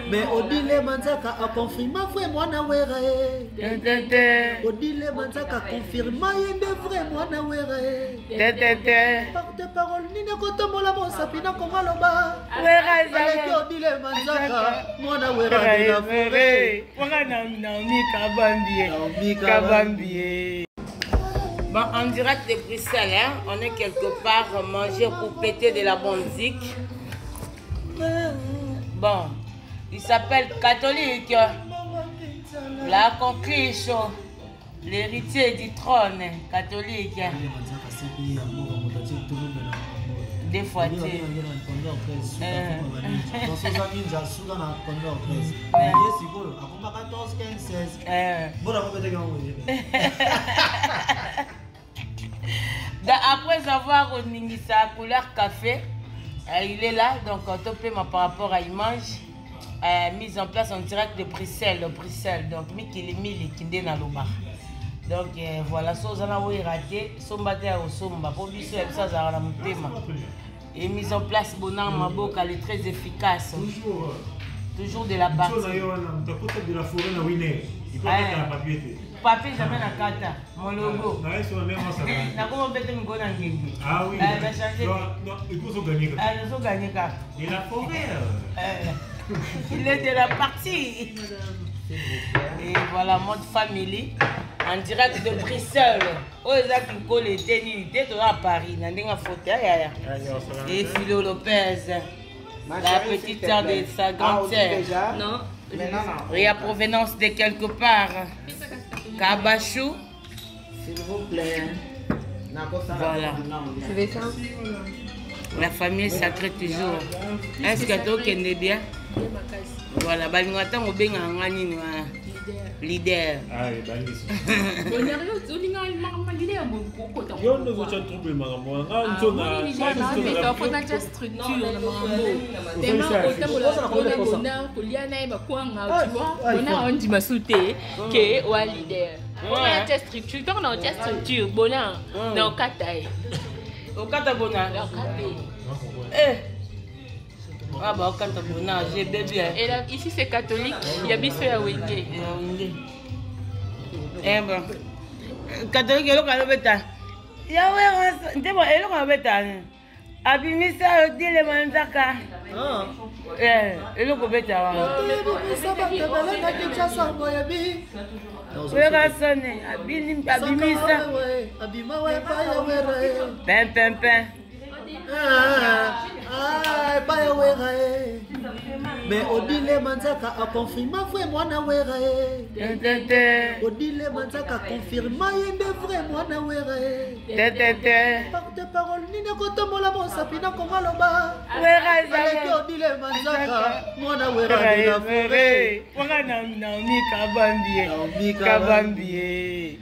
Mais Odile Manzaka a confirmé vrai moi na wera Odile Manzaka confirma yende vrai moi na wera porte parole ni ne kotombola mon sapina kongaloba wera Odile Manzaka moi na wera na vrai Kabambie. Bon, en direct de Bruxelles, hein, on est quelque part manger pour péter de la bonne zik. Bon, il s'appelle Catholique, la conquise, l'héritier du trône catholique. Des fois, après avoir reningé sa couleur café, il est là, donc on te paie par rapport à Image, mise en place en direct de Bruxelles, donc Mikili Mili Kinde na Lobar. Donc voilà, ça on a raté, sombaté au somba, pour biso et ça ça la mutema. Et mise en place Bonan Maboka, elle est très efficace. Toujours de la base. De la forêt na Winner. Il faut mettre un papier. Papier jamais na kata, mon logo. Ah oui. Non, il faut gagner. Il faut gagner. De la forêt. Il est de la partie. Et voilà, mode family. En direct de Bruxelles. Oh, ils ont les tenues. Dès à Paris, dans un fauteuil. Et Philo Lopez. La petite sœur de sa grande sœur. Non. Et à provenance de quelque part. Kabachou. S'il vous plaît. Voilà. La famille sacrée toujours. Est-ce que tu es bien? Voilà. Balingata obenga ngani leader. Ah, et ben ah bah quand j'ai bébé. Et là, ici c'est catholique, il y a Bissou à Wenge. Eh ben, catholique, il y a le bêta. Il y a le bêta. Abimisa dit le manzaka. Le bêta. Mais Odile Manzaka a confirmé vrai moi na wera Odile Manzaka confirma yende vrai moi na wera porte parole ni ne kotombola mon sapina kongaloba wera Odile Manzaka moi na wera na vrai Kabambie.